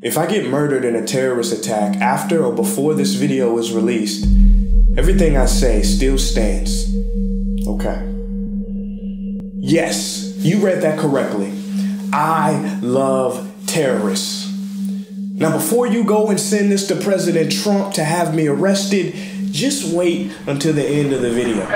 If I get murdered in a terrorist attack after or before this video is released, everything I say still stands. Okay. Yes, you read that correctly. I love terrorists. Now, before you go and send this to President Trump to have me arrested, just wait until the end of the video.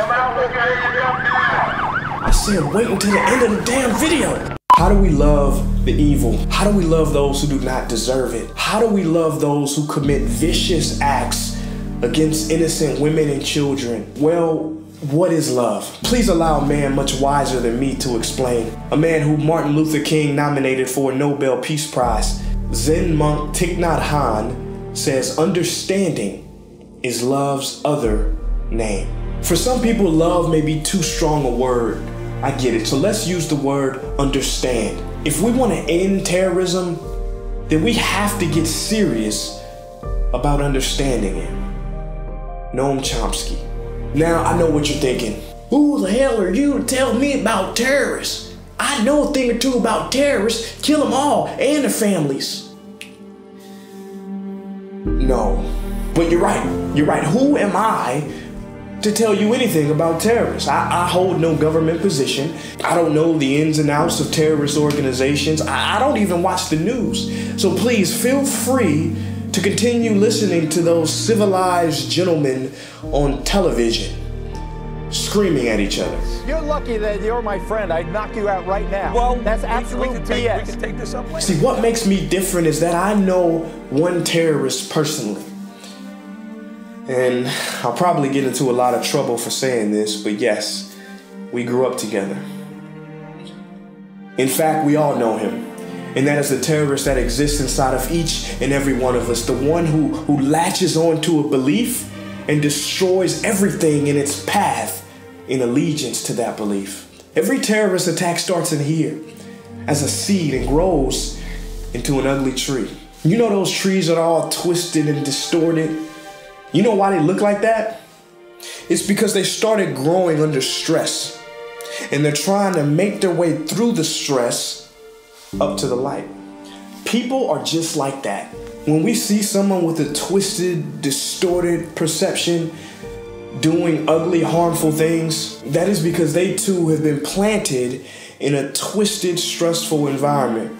I said wait until the end of the damn video. How do we love the evil? How do we love those who do not deserve it? How do we love those who commit vicious acts against innocent women and children? Well, what is love? Please allow a man much wiser than me to explain. A man who Martin Luther King nominated for a Nobel Peace Prize. Zen monk Thich Nhat Hanh says understanding is love's other name. For some people, love may be too strong a word. I get it, so let's use the word understand. If we want to end terrorism, then we have to get serious about understanding it. Noam Chomsky. Now, I know what you're thinking. Who the hell are you to tell me about terrorists? I know a thing or two about terrorists. Kill them all and their families. No, but you're right. You're right. Who am I to tell you anything about terrorists? I hold no government position. I don't know the ins and outs of terrorist organizations. I don't even watch the news. So please feel free to continue listening to those civilized gentlemen on television screaming at each other. You're lucky that you're my friend. I'd knock you out right now. Well, that's absolute BS. We can take this up later. See, what makes me different is that I know one terrorist personally. And I'll probably get into a lot of trouble for saying this, but yes, we grew up together. In fact, we all know him. And that is the terrorist that exists inside of each and every one of us. The one who latches onto a belief and destroys everything in its path in allegiance to that belief. Every terrorist attack starts in here as a seed and grows into an ugly tree. You know those trees that are all twisted and distorted? You know why they look like that? It's because they started growing under stress. And they're trying to make their way through the stress up to the light. People are just like that. When we see someone with a twisted, distorted perception doing ugly, harmful things, that is because they too have been planted in a twisted, stressful environment.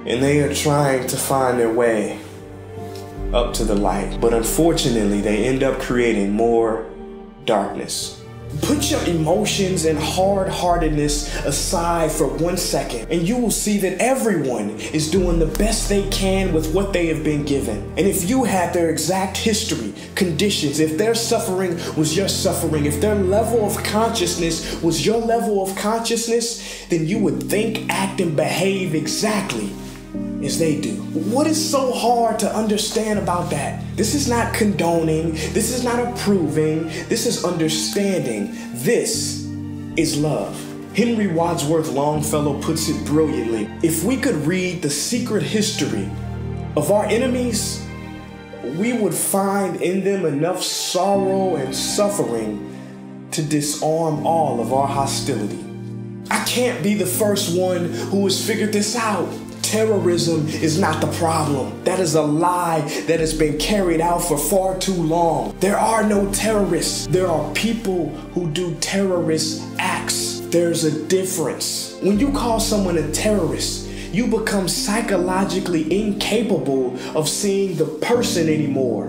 And they are trying to find their way up to the light. But unfortunately, they end up creating more darkness. Put your emotions and hard-heartedness aside for 1 second, and you will see that everyone is doing the best they can with what they have been given. And if you had their exact history, conditions, if their suffering was your suffering, if their level of consciousness was your level of consciousness, then you would think, act, and behave exactly as they do. What is so hard to understand about that? This is not condoning. This is not approving. This is understanding. This is love. Henry Wadsworth Longfellow puts it brilliantly. If we could read the secret history of our enemies, we would find in them enough sorrow and suffering to disarm all of our hostility. I can't be the first one who has figured this out. Terrorism is not the problem. That is a lie that has been carried out for far too long. There are no terrorists. There are people who do terrorist acts. There's a difference. When you call someone a terrorist, you become psychologically incapable of seeing the person anymore.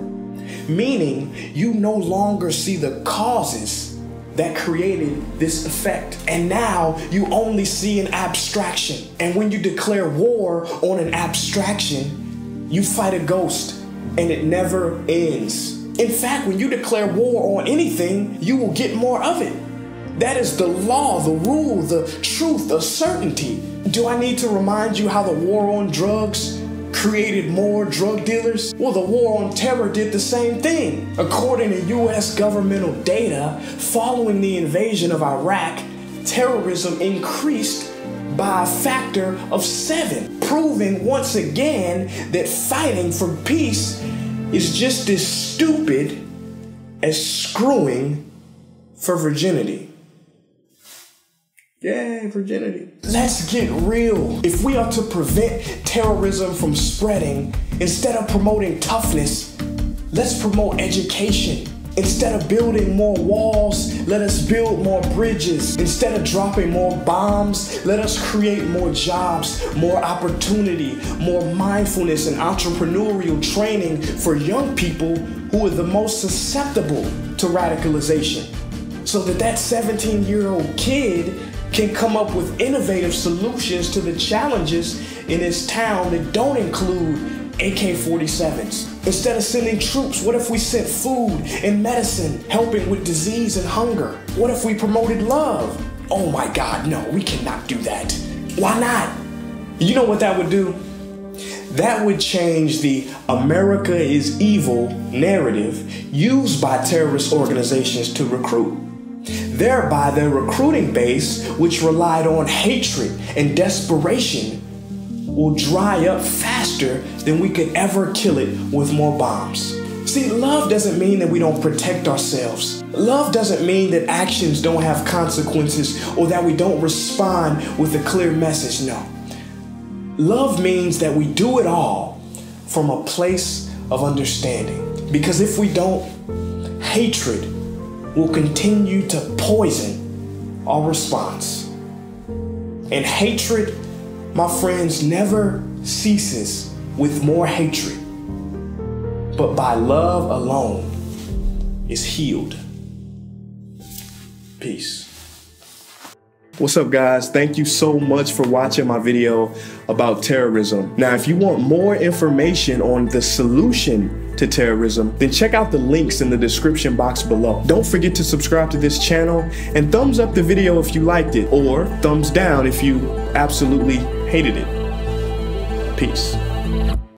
Meaning, you no longer see the causes that created this effect. And now you only see an abstraction. And when you declare war on an abstraction, you fight a ghost and it never ends. In fact, when you declare war on anything, you will get more of it. That is the law, the rule, the truth, the certainty. Do I need to remind you how the war on drugs created more drug dealers? Well, the war on terror did the same thing. According to US governmental data, following the invasion of Iraq, terrorism increased by a factor of 7, proving once again that fighting for peace is just as stupid as screwing for virginity. Yay, virginity. Let's get real. If we are to prevent terrorism from spreading, instead of promoting toughness, let's promote education. Instead of building more walls, let us build more bridges. Instead of dropping more bombs, let us create more jobs, more opportunity, more mindfulness and entrepreneurial training for young people who are the most susceptible to radicalization, so that 17-year-old kid can come up with innovative solutions to the challenges in his town that don't include AK-47s. Instead of sending troops, what if we sent food and medicine, helping with disease and hunger? What if we promoted love? Oh my God, no, we cannot do that. Why not? You know what that would do? That would change the America is evil narrative used by terrorist organizations to recruit. Thereby, their recruiting base, which relied on hatred and desperation, will dry up faster than we could ever kill it with more bombs. See, love doesn't mean that we don't protect ourselves. Love doesn't mean that actions don't have consequences or that we don't respond with a clear message. No. Love means that we do it all from a place of understanding. Because if we don't, hatred will continue to poison our response. And hatred, my friends, never ceases with more hatred, but by love alone is healed. Peace. What's up, guys? Thank you so much for watching my video about terrorism. Now, if you want more information on the solution to terrorism, then check out the links in the description box below. Don't forget to subscribe to this channel and thumbs up the video if you liked it, or thumbs down if you absolutely hated it. Peace.